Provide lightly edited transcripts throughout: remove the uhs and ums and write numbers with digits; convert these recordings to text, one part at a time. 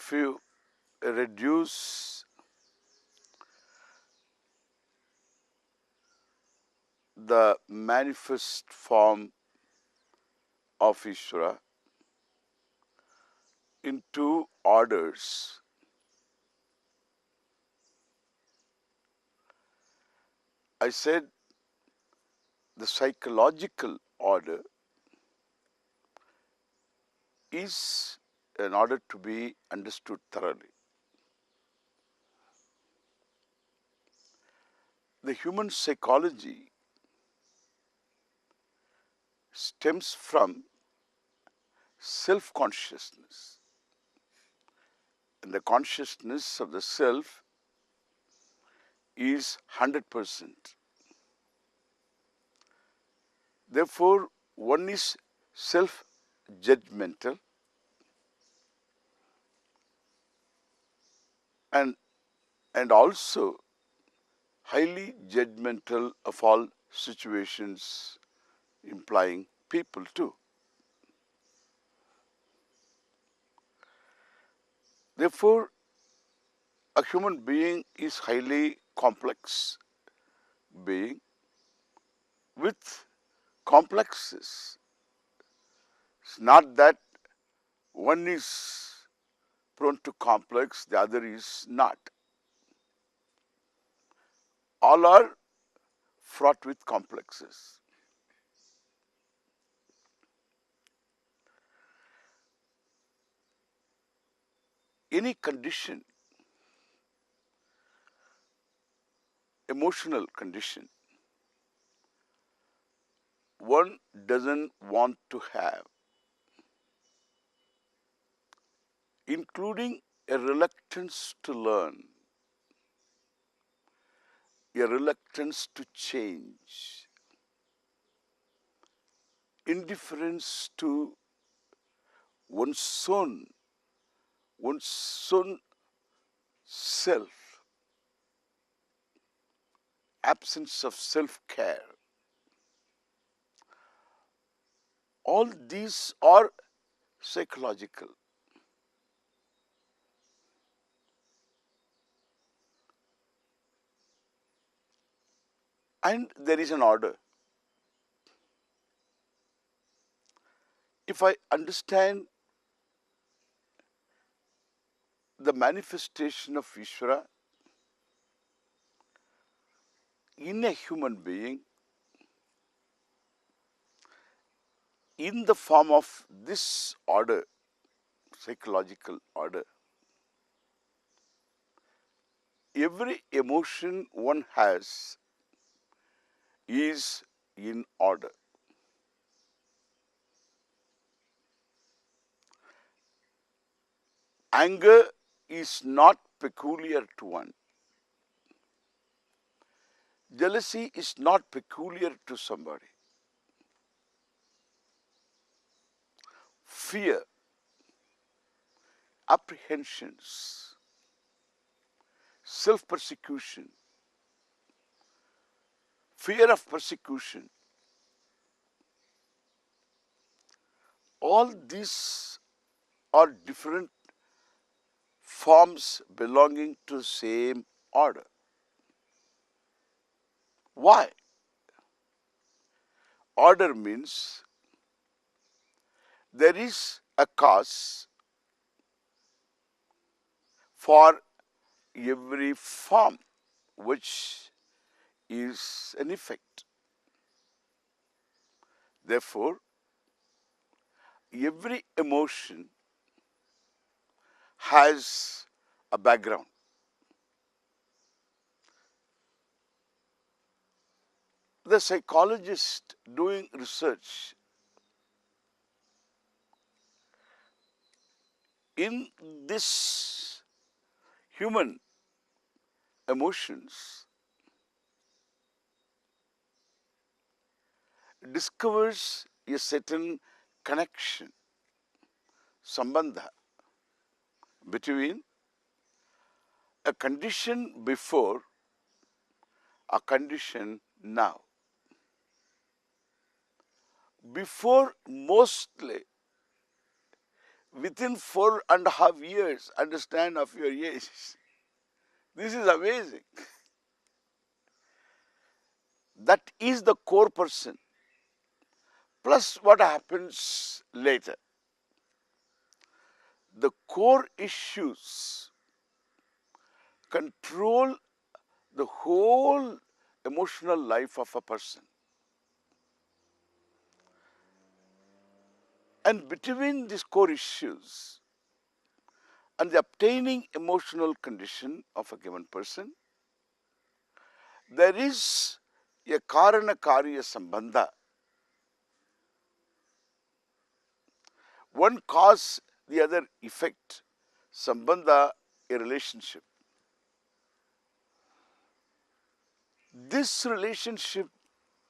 if you reduce the manifest form of Eshvara into orders, I said the psychological order is an order to be understood thoroughly. The human psychology stems from self-consciousness, and the consciousness of the self is 100%. Therefore, one is self-judgmental and also highly judgmental of all situations, implying people too. Therefore, a human being is highly complex being with complexes. It's not that one is prone to complex, the other is not. All are fraught with complexes. Any condition, emotional condition, one doesn't want to have, including a reluctance to learn, a reluctance to change, indifference to one's own self, absence of self-care. All these are psychological. And there is an order. If I understand the manifestation of Eshvara in a human being in the form of this order, psychological order, every emotion one has is in order. Anger is not peculiar to one. Jealousy is not peculiar to somebody. Fear, apprehensions, self-persecution, fear of persecution, all these are different forms belonging to the same order. Why? Order means there is a cause for every form which is an effect. Therefore, every emotion has a background. The psychologist doing research in this human emotions discovers a certain connection, sambandha, between a condition before, a condition now. Before, mostly within 4.5 years understand of your age. This is amazing. That is the core person. Plus what happens later. The core issues control the whole emotional life of a person. And between these core issues and the obtaining emotional condition of a given person, there is a karana karya sambandha. One cause, the other effect. Sambandha, a relationship. This relationship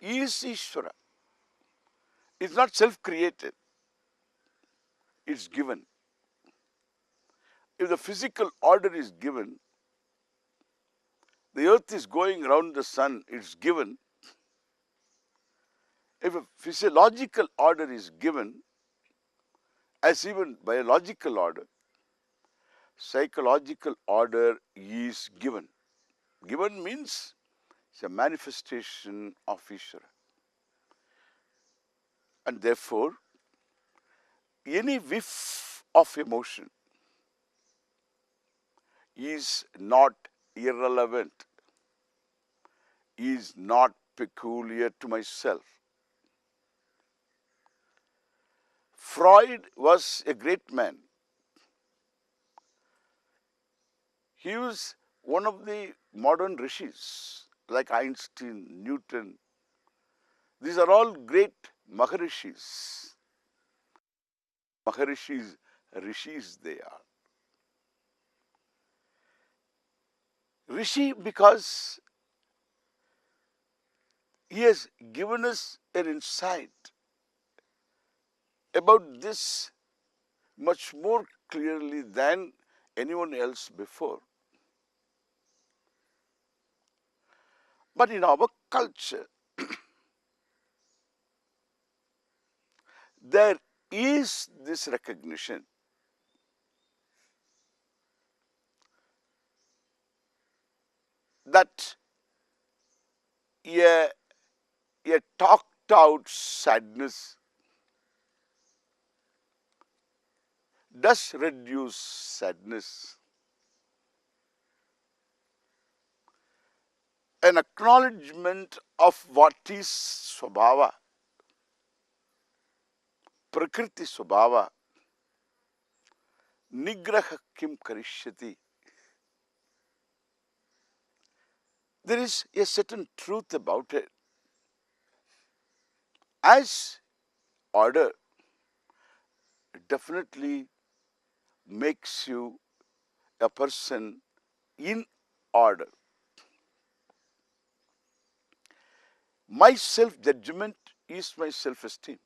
is Eshvara. It's not self-created. It's given. If the physical order is given, the earth is going around the sun, it's given. If a physiological order is given, as even biological order, psychological order is given. Given means it's a manifestation of Eshvara. And therefore, any whiff of emotion is not irrelevant, is not peculiar to myself. Freud was a great man. He was one of the modern rishis, like Einstein, Newton. These are all great Maharishis. Maharishis, rishis they are. Rishi because he has given us an insight about this much more clearly than anyone else before. But in our culture, there is this recognition that a, a talked out sadness does reduce sadness. An acknowledgement of what is Swabhava, Prakriti Swabhava, Nigraha Kim Karishyati. There is a certain truth about it. As order definitely makes you a person in order. My self-judgment is my self-esteem.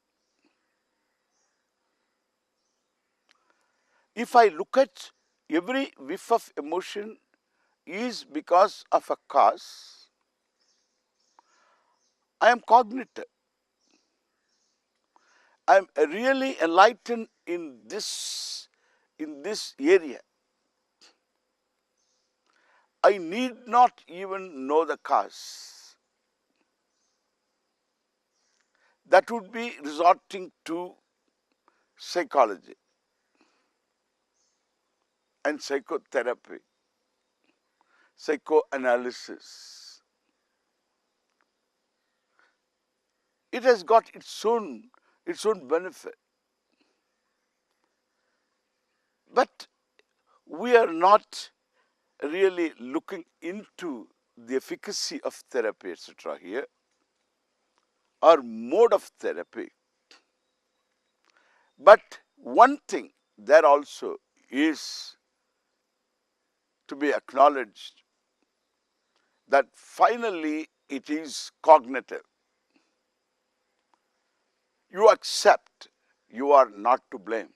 If I look at every whiff of emotion is because of a cause, I am cognitive. I am really enlightened in this area. I need not even know the cause. That would be resorting to psychology and psychotherapy, psychoanalysis. It has got its own benefit. But we are not really looking into the efficacy of therapy, etc. here, or mode of therapy. But one thing there also is to be acknowledged, that finally it is cognitive. You accept you are not to blame.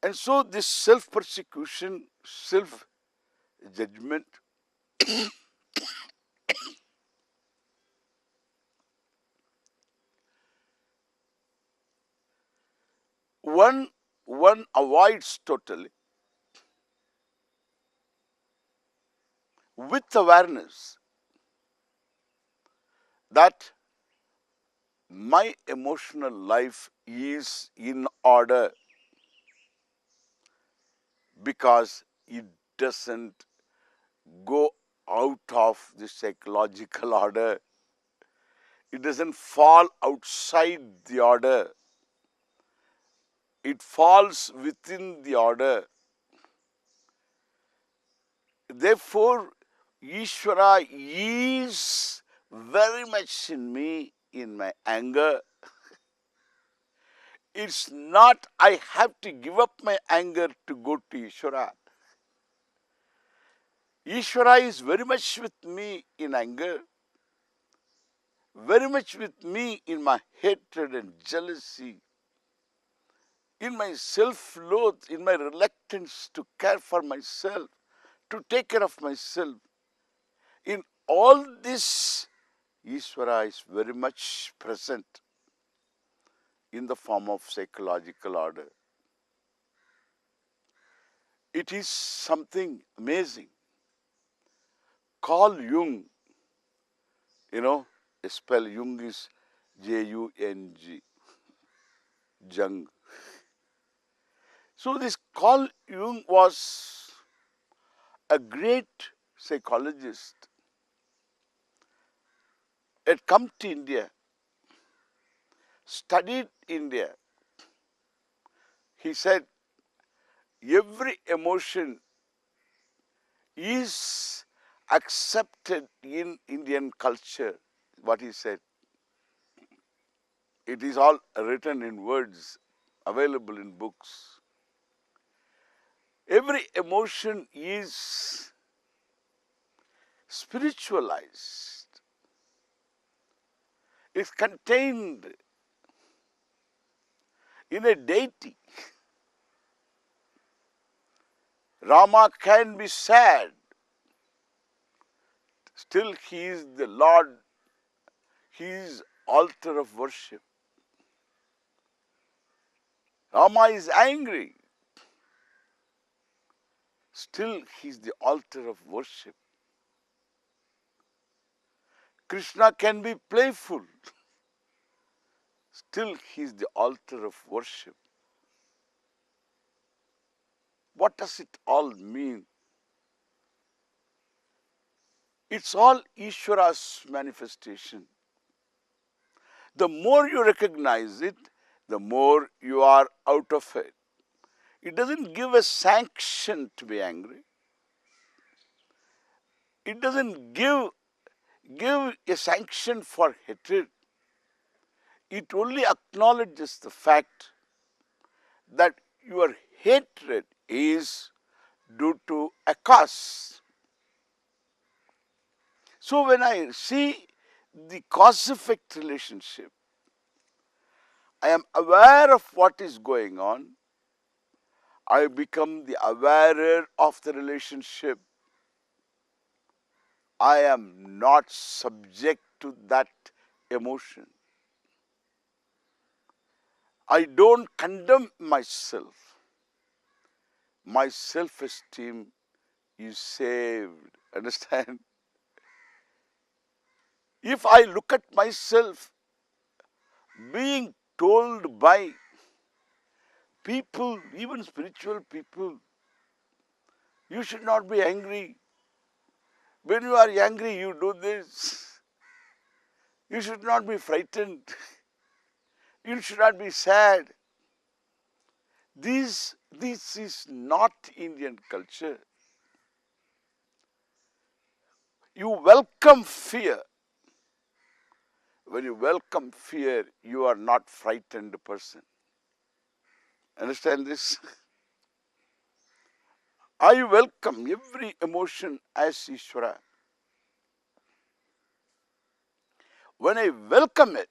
And so this self-persecution, self-judgment one avoids totally with awareness that my emotional life is in order because it doesn't go out of the psychological order. It doesn't fall outside the order. It falls within the order. Therefore, Eshvara is very much in me in my anger. It's not I have to give up my anger to go to Eshvara. Eshvara is very much with me in anger, very much with me in my hatred and jealousy, in my self-loath, in my reluctance to care for myself, to take care of myself. In all this, Eshvara is very much present in the form of psychological order. It is something amazing. Carl Jung, spell Jung is Jung, Jung. So this Carl Jung was a great psychologist. Had come to India, studied India. He said every emotion is accepted in Indian culture. What he said. It is all written in words, available in books. Every emotion is spiritualized. It's contained in a deity. Rama can be sad. Still he is the Lord. He is altar of worship. Rama is angry. Still he is the altar of worship. Krishna can be playful. Still he is the altar of worship. What does it all mean? It's all Eshvara's manifestation. The more you recognize it, the more you are out of it. It doesn't give a sanction to be angry. It doesn't give a sanction for hatred. It only acknowledges the fact that your hatred is due to a cause. So when I see the cause-effect relationship, I am aware of what is going on. I become the awarer of the relationship. I am not subject to that emotion. I don't condemn myself. My self-esteem is saved. Understand? If I look at myself being told by people, even spiritual people, you should not be angry. When you are angry, you do this. You should not be frightened. You should not be sad. This is not Indian culture. You welcome fear. When you welcome fear, you are not frightened person. Understand this? I welcome every emotion as Eshvara. When I welcome it,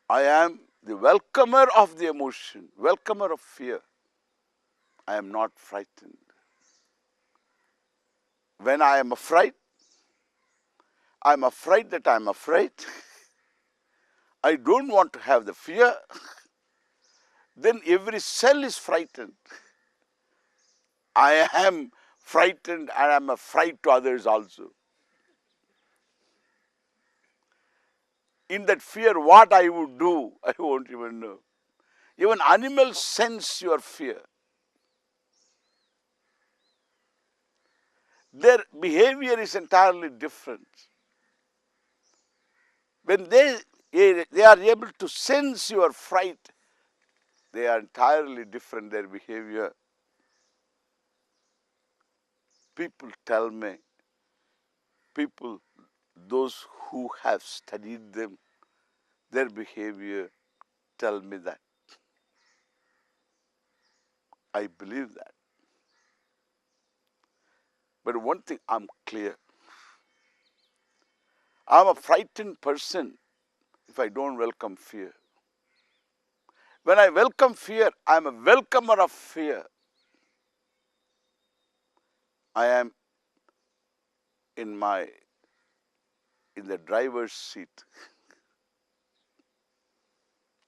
I am the welcomer of the emotion, welcomer of fear. I am not frightened. When I am afraid that I am afraid. I don't want to have the fear. then every cell is frightened. I am frightened and I am a fright to others also. In that fear, what I would do, I won't even know. Even animals sense your fear. Their behavior is entirely different. When they are able to sense your fright, they are entirely different, their behavior. People tell me, those who have studied them, their behavior tell me that. I believe that. But one thing I'm clear. I'm a frightened person if I don't welcome fear. When I welcome fear, I'm a welcomer of fear. I am in the driver's seat.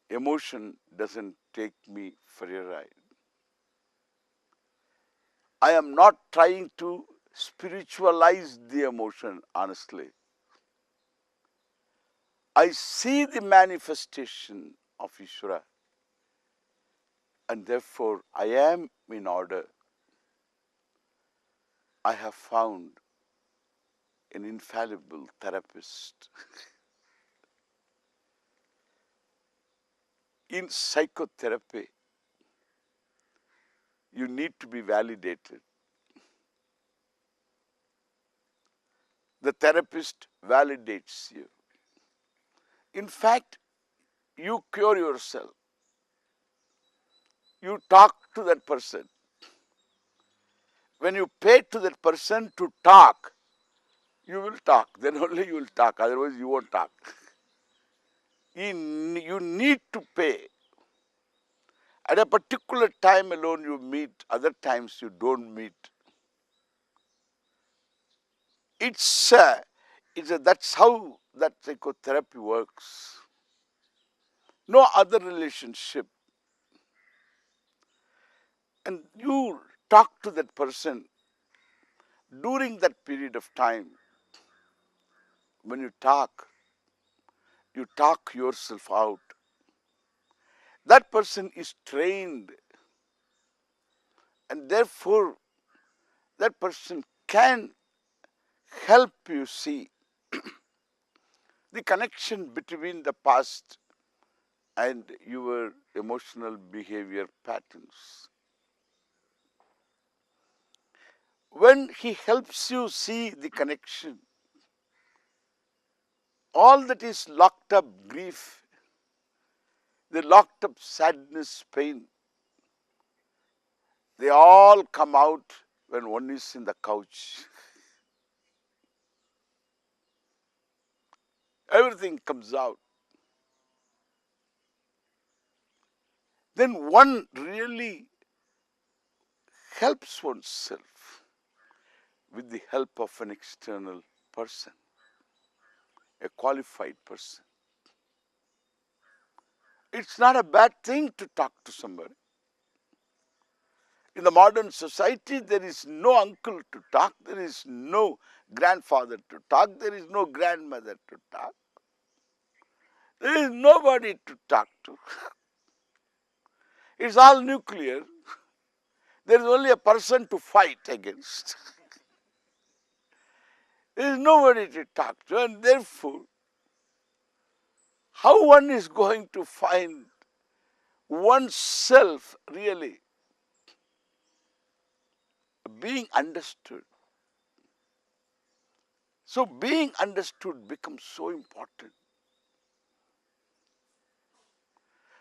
Emotion doesn't take me for a ride. I am not trying to spiritualize the emotion, honestly. I see the manifestation of Eshvara, and therefore I am in order. I have found an infallible therapist. In psychotherapy, you need to be validated. The therapist validates you. In fact, you cure yourself. You talk to that person. When you pay to that person to talk, you will talk. Then only you will talk. Otherwise, you won't talk. You need to pay. At a particular time alone you meet, other times you don't meet. That's how that psychotherapy works. No other relationship. And you talk to that person during that period of time. When you talk yourself out. That person is trained, and therefore that person can help you see the connection between the past and your emotional behavior patterns. When he helps you see the connection, all that is locked up grief, the locked up sadness, pain, they all come out when one is in the couch. Everything comes out. Then one really helps oneself with the help of an external person, a qualified person. It's not a bad thing to talk to somebody. In the modern society, there is no uncle to talk, there is no grandfather to talk, there is no grandmother to talk. There is nobody to talk to. It's all nuclear. There is only a person to fight against. There is nobody to talk to, and therefore, how one is going to find oneself really being understood? So being understood becomes so important.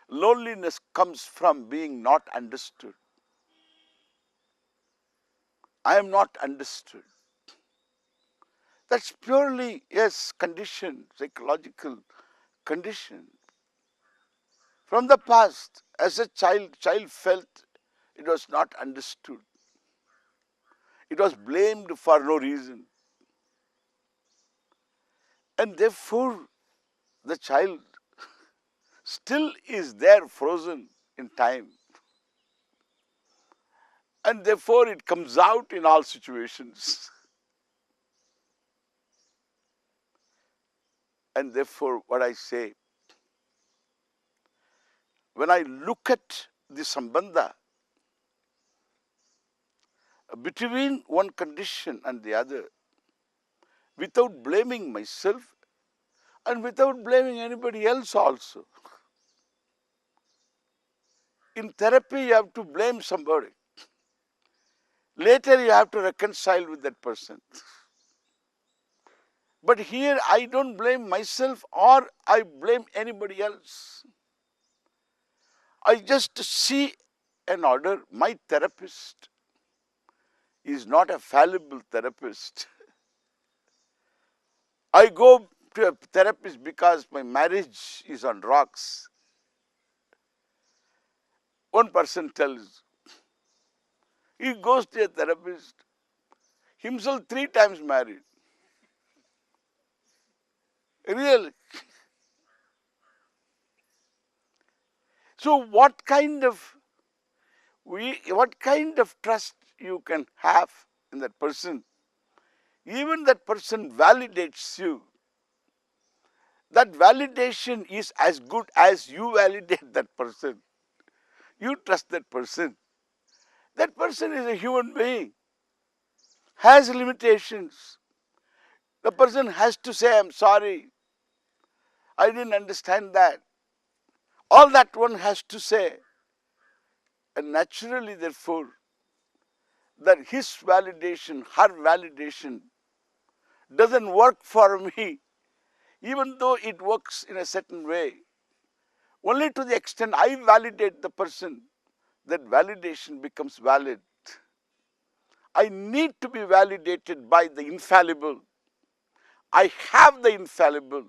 Loneliness comes from being not understood. I am not understood. That's purely, yes, condition, psychological condition. From the past, as a child felt it was not understood. It was blamed for no reason. And therefore, the child still is there frozen. in time. And therefore it comes out in all situations. And therefore what I say, when I look at the sambandha between one condition and the other, without blaming myself and without blaming anybody else also. In therapy, you have to blame somebody. Later, you have to reconcile with that person. But here, I don't blame myself or I blame anybody else. I just see an order. My therapist is not a fallible therapist. I go to a therapist because my marriage is on rocks. One person tells, he goes to a therapist, himself 3 times married. Really? So what kind of trust you can have in that person? Even that person validates you. That validation is as good as you validate that person. You trust that person. That person is a human being, has limitations. The person has to say, I'm sorry, I didn't understand that. All that one has to say. And naturally, therefore, that his validation, her validation doesn't work for me, even though it works in a certain way. Only to the extent I validate the person, that validation becomes valid. I need to be validated by the infallible. I have the infallible.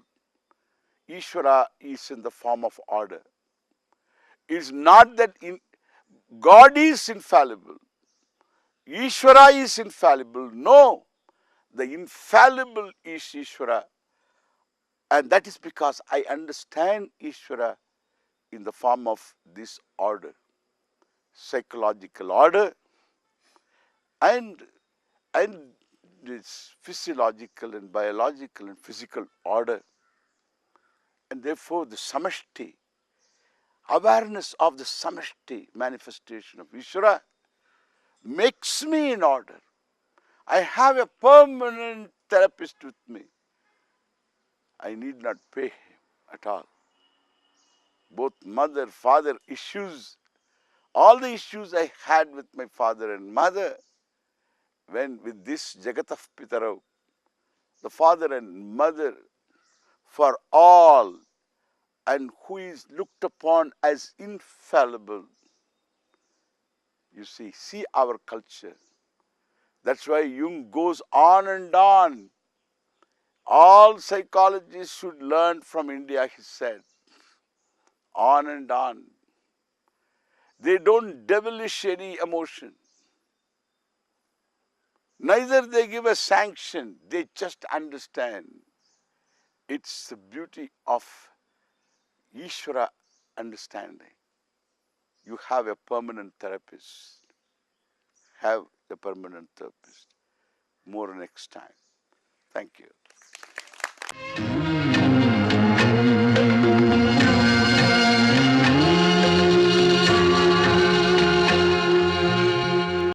Eshvara is in the form of order. It's not that God is infallible. Eshvara is infallible. No, the infallible is Eshvara. And that is because I understand Eshvara in the form of this order, psychological order, and this physiological and biological and physical order. And therefore the samashti, awareness of the samashti manifestation of Eshvara makes me in order. I have a permanent therapist with me. I need not pay him at all. Both mother, father issues, all the issues I had with my father and mother, when with this Jagatah Pitarau, the father and mother for all, and who is looked upon as infallible. You see our culture. That's why Jung goes on and on. All psychologists should learn from India, he said. On and on. They don't devilish any emotion. Neither they give a sanction. They just understand. It's the beauty of Eshvara understanding. You have a permanent therapist. Have a permanent therapist. More next time. Thank you.